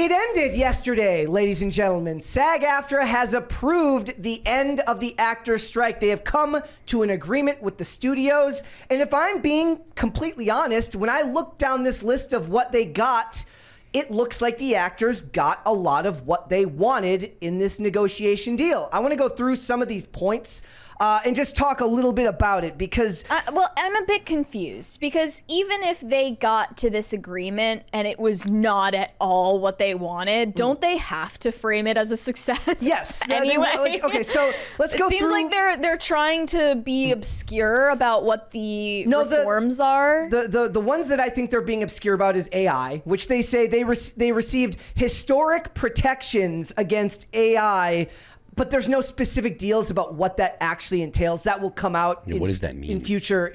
It ended yesterday, ladies and gentlemen. SAG-AFTRA has approved the end of the actors' strike. They have come to an agreement with the studios. And if I'm being completely honest, when I look down this list of what they got, it looks like the actors got a lot of what they wanted in this negotiation deal. I want to go through some of these points and just talk a little bit about it because... well, I'm a bit confused because even if they got to this agreement and it was not at all what they wanted, don't they have to frame it as a success? Yes. Anyway. Okay, so let's go through... It seems like they're trying to be obscure about what the reforms are. The ones that I think they're being obscure about is AI, which they say they received historic protections against AI, but there's no specific deals about what that actually entails. That will come out. What does that mean? In future.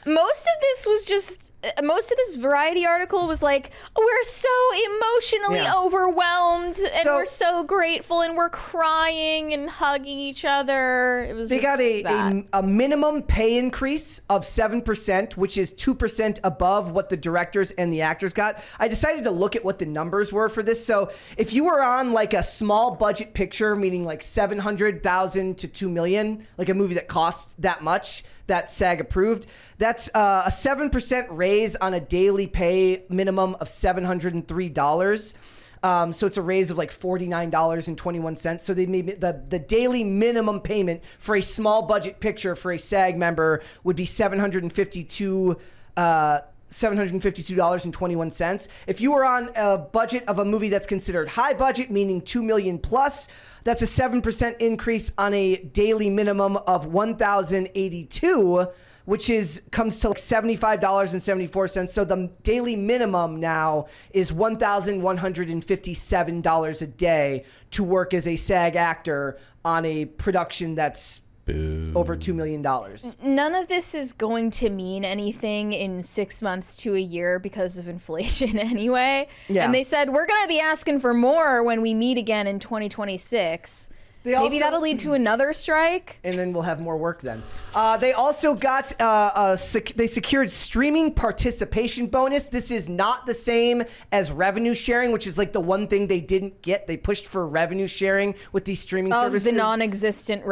Most of this Variety article was like, we're so emotionally overwhelmed and we're so grateful and we're crying and hugging each other. It was. They got a minimum pay increase of 7%, which is 2% above what the directors and the actors got. I decided to look at what the numbers were for this. So if you were on like a small budget picture, meaning like $700,000 to $2 million, like a movie that costs that much, that SAG approved, that's a 7% raise on a daily pay minimum of $703. So it's a raise of like $49.21. So they made the daily minimum payment for a small budget picture for a SAG member would be $752.21. If you were on a budget of a movie that's considered high budget, meaning $2 million plus, that's a 7% increase on a daily minimum of $1,082, which comes to like $75.74. So the daily minimum now is $1,157 a day to work as a SAG actor on a production that's over $2 million. None of this is going to mean anything in 6 months to a year because of inflation anyway. Yeah. And they said, we're going to be asking for more when we meet again in 2026. Maybe that'll lead to another strike. And then we'll have more work then. They also got, they secured streaming participation bonus. This is not the same as revenue sharing, which is like the one thing they didn't get. They pushed for revenue sharing with these streaming services. Of the non-existent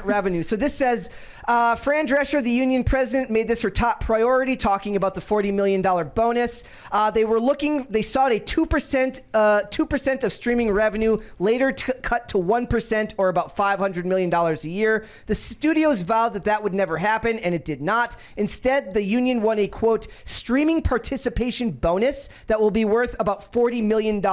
revenue. So this says, Fran Drescher, the union president, made this her top priority, talking about the $40 million bonus. They sought a 2% of streaming revenue, later cut to 1%. Or about $500 million a year. The studios vowed that would never happen, and it did not. Instead, the union won a, quote, streaming participation bonus that will be worth about $40 million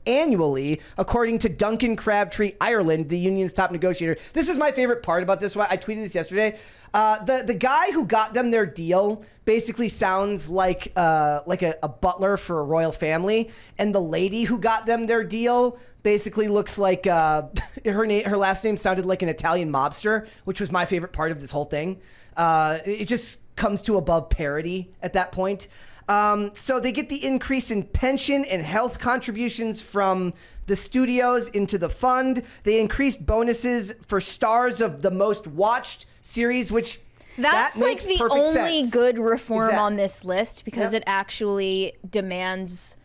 annually, according to Duncan Crabtree Ireland, the union's top negotiator. This is my favorite part about this. I tweeted this yesterday. The guy who got them their deal basically sounds like a butler for a royal family, and the lady who got them their deal basically looks like her last name sounded like an Italian mobster, which was my favorite part of this whole thing. It just comes to above parody at that point. So they get the increase in pension and health contributions from the studios into the fund. They increased bonuses for stars of the most watched series, which that's like the only good reform on this list because Yep. it actually demands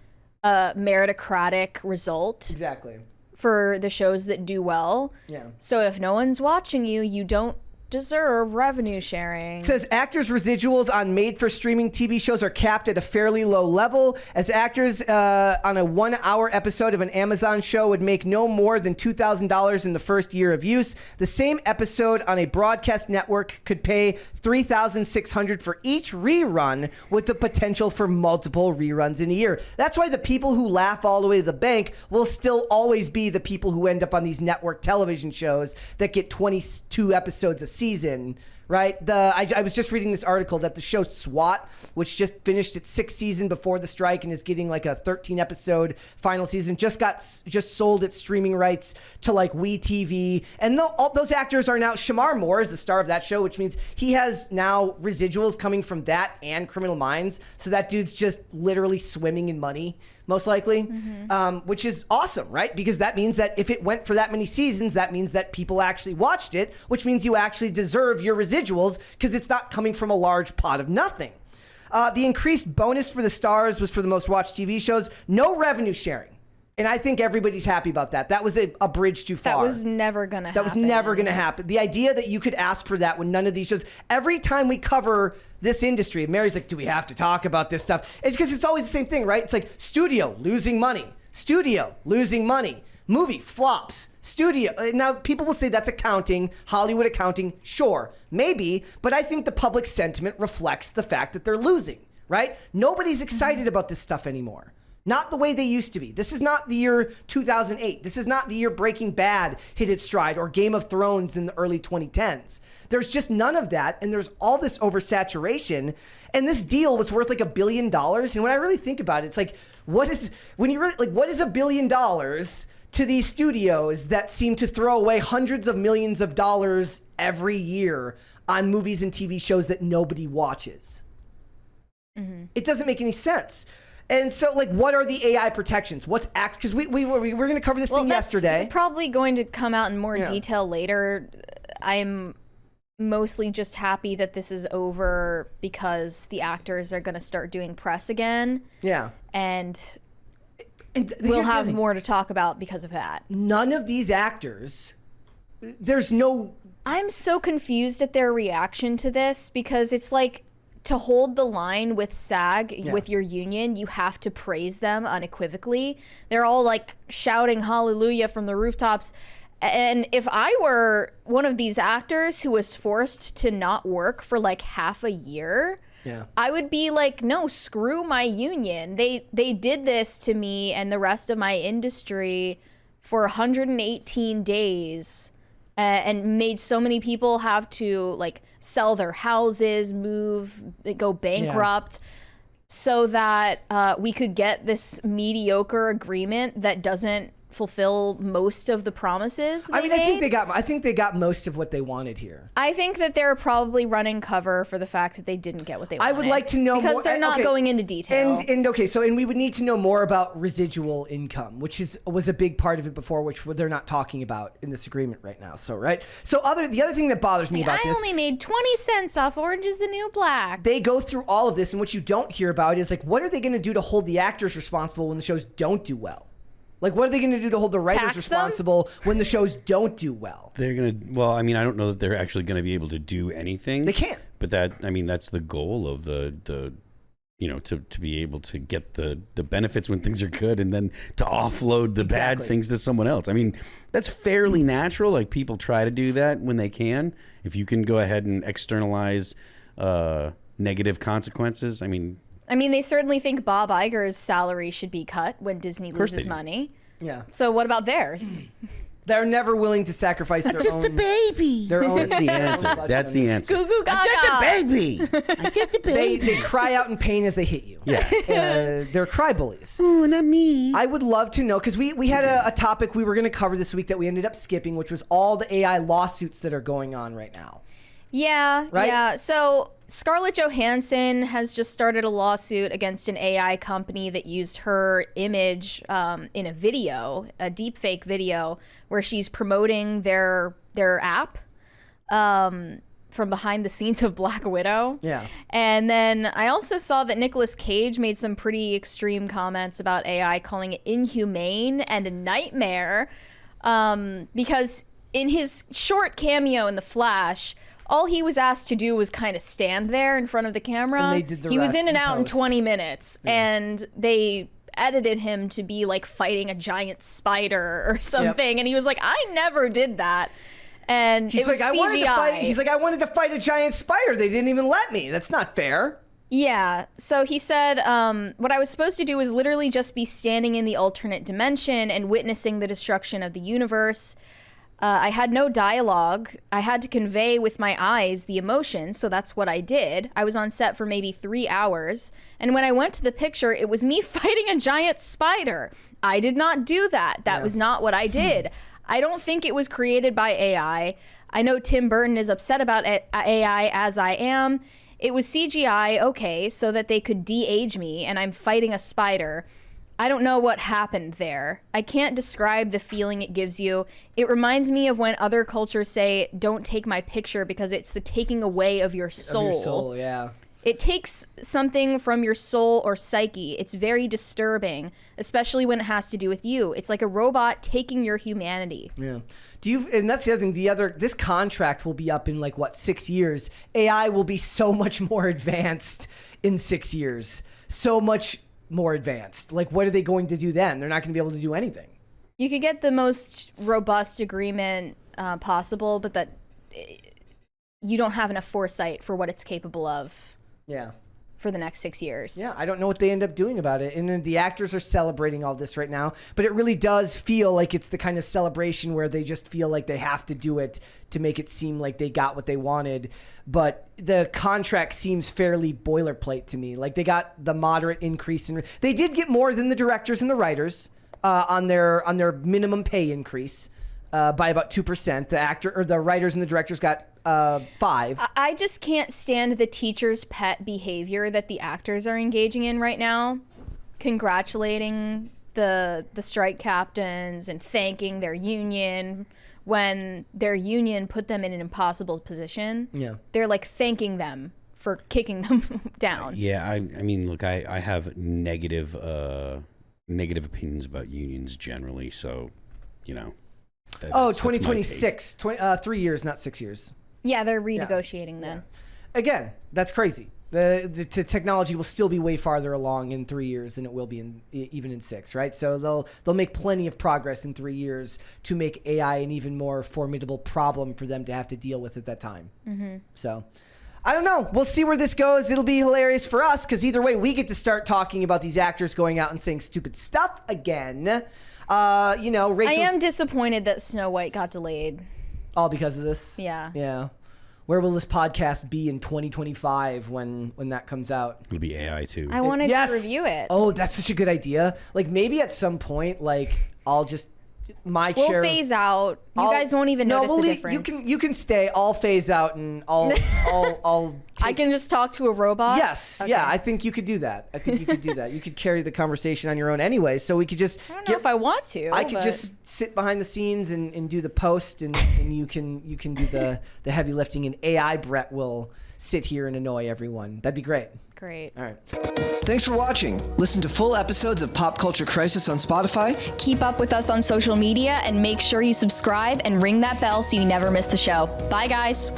a meritocratic result. Exactly. For the shows that do well. Yeah. So if no one's watching you, you don't deserve revenue sharing. It says actors' residuals on made-for-streaming TV shows are capped at a fairly low level, as actors on a 1-hour episode of an Amazon show would make no more than $2,000 in the first year of use. The same episode on a broadcast network could pay $3,600 for each rerun, with the potential for multiple reruns in a year. That's why the people who laugh all the way to the bank will still always be the people who end up on these network television shows that get 22 episodes a season, right? I was just reading this article that the show SWAT, which just finished its 6th season before the strike and is getting like a 13-episode final season, just sold its streaming rights to like WeTV, and all those actors are now. Shamar Moore is the star of that show, which means he has now residuals coming from that and Criminal Minds. So that dude's just literally swimming in money, most likely, which is awesome, right? Because that means that if it went for that many seasons, that means that people actually watched it, which means you actually deserve your residuals because it's not coming from a large pot of nothing. The increased bonus for the stars was for the most watched TV shows. No revenue sharing. And I think everybody's happy about that. That was a bridge too far. That was never going to happen. That was never going to happen. The idea that you could ask for that when none of these shows, every time we cover this industry, Mary's like, do we have to talk about this stuff? It's because it's always the same thing, right? It's like studio losing money, studio losing money, movie flops, studio. Now, people will say that's accounting, Hollywood accounting. Sure, maybe. But I think the public sentiment reflects the fact that they're losing, right? Nobody's excited about this stuff anymore. Not the way they used to be. This is not the year 2008. This is not the year Breaking Bad hit its stride or Game of Thrones in the early 2010s. There's just none of that, and there's all this oversaturation. And this deal was worth like $1 billion. And when I really think about it, it's like, what is $1 billion to these studios that seem to throw away hundreds of millions of dollars every year on movies and TV shows that nobody watches? Mm-hmm. It doesn't make any sense. And so, like, what are the AI protections? What's because we were going to cover this thing yesterday. That's probably going to come out in more detail later. I'm mostly just happy that this is over because the actors are going to start doing press again. Yeah. And we'll have more to talk about because of that. None of these actors, there's no... I'm so confused at their reaction to this because it's like, to hold the line with SAG, with your union, you have to praise them unequivocally. They're all like shouting hallelujah from the rooftops. And if I were one of these actors who was forced to not work for like half a year, I would be like, no, screw my union. They did this to me and the rest of my industry for 118 days and made so many people have to like sell their houses, move, go bankrupt, so that we could get this mediocre agreement that doesn't fulfill most of the promises they made. I think they got most of what they wanted here. I think that they're probably running cover for the fact that they didn't get what they wanted. I would like to know because more, they're not going into detail. And we would need to know more about residual income, which was a big part of it before, which they're not talking about in this agreement right now. So the other thing that bothers me about this, I only made 20 cents off Orange is the New Black. They go through all of this, and what you don't hear about is like, what are they going to do to hold the actors responsible when the shows don't do well? Like, what are they going to do to hold the writers responsible when the shows don't do well? They're going to, well, I mean, I don't know that they're actually going to be able to do anything. They can't. But that's the goal of the to be able to get the benefits when things are good and then to offload the bad things to someone else. I mean, that's fairly natural. Like, people try to do that when they can. If you can go ahead and externalize negative consequences, I mean, they certainly think Bob Iger's salary should be cut when Disney loses money. Yeah. So what about theirs? They're never willing to sacrifice their own... just a baby. Their own... That's the answer. That's the answer. Goo goo gaga. I'm just a baby. I'm just a baby. They cry out in pain as they hit you. Yeah. They're cry bullies. Oh, not me. I would love to know, because we had a topic we were going to cover this week that we ended up skipping, which was all the AI lawsuits that are going on right now. Yeah, right? Yeah. So Scarlett Johansson has just started a lawsuit against an AI company that used her image in a video, a deepfake video, where she's promoting their app from behind the scenes of Black Widow. Yeah. And then I also saw that Nicolas Cage made some pretty extreme comments about AI, calling it inhumane and a nightmare, because in his short cameo in The Flash, all he was asked to do was kind of stand there in front of the camera. And they did the he was rest in and out in post. 20 minutes. Yeah. And they edited him to be like fighting a giant spider or something. Yep. And he was like, I never did that. And he's it was like, CGI. I wanted to fight a giant spider. They didn't even let me. That's not fair. Yeah. So he said, what I was supposed to do was literally just be standing in the alternate dimension and witnessing the destruction of the universe. I had no dialogue. I had to convey with my eyes the emotions, so that's what I did. I was on set for maybe 3 hours, and when I went to the picture, it was me fighting a giant spider. I did not do that. That was not what I did. I don't think it was created by AI. I know Tim Burton is upset about AI, as I am. It was CGI, okay, so that they could de-age me, and I'm fighting a spider. I don't know what happened there. I can't describe the feeling it gives you. It reminds me of when other cultures say, don't take my picture because it's the taking away of your soul. Of your soul, yeah. It takes something from your soul or psyche. It's very disturbing, especially when it has to do with you. It's like a robot taking your humanity. Yeah. And that's the other thing. This contract will be up in 6 years. AI will be so much more advanced in 6 years. So much more advanced. What are they going to do then? They're not going to be able to do anything. You could get the most robust agreement possible, but that you don't have enough foresight for what it's capable of. Yeah. For the next 6 years. Yeah, I don't know what they end up doing about it. And then the actors are celebrating all this right now, but it really does feel like it's the kind of celebration where they just feel like they have to do it to make it seem like they got what they wanted. But the contract seems fairly boilerplate to me. They got the moderate increase they did get more than the directors and the writers on their minimum pay increase by about 2%. The writers and the directors got 5. I just can't stand the teacher's pet behavior that the actors are engaging in right now, congratulating the strike captains and thanking their union when their union put them in an impossible position. Yeah, they're thanking them for kicking them down. Yeah, I mean, look, I have negative opinions about unions generally, so 2026, 3 years, not 6 years. Yeah, they're renegotiating then. Again, that's crazy. The technology will still be way farther along in 3 years than it will be even in 6, right? So they'll make plenty of progress in 3 years to make AI an even more formidable problem for them to have to deal with at that time. Mm-hmm. So I don't know. We'll see where this goes. It'll be hilarious for us because either way, we get to start talking about these actors going out and saying stupid stuff again. I am disappointed that Snow White got delayed. All because of this? Yeah. Yeah. Where will this podcast be in 2025 when that comes out? It'll be AI too. I wanted to review it. Oh, that's such a good idea. Maybe at some point, I'll just chair. We'll phase out. You guys won't even notice the difference. You can stay. I'll phase out and I'll I can just talk to a robot? Yes. Okay. Yeah, I think you could do that. You could carry the conversation on your own anyway. So we could just I don't know if I want to. I could just sit behind the scenes and do the post and you can do the heavy lifting, and AI Brett will sit here and annoy everyone. That'd be great. Great. All right. Thanks for watching. Listen to full episodes of Pop Culture Crisis on Spotify. Keep up with us on social media and make sure you subscribe and ring that bell so you never miss the show. Bye, guys.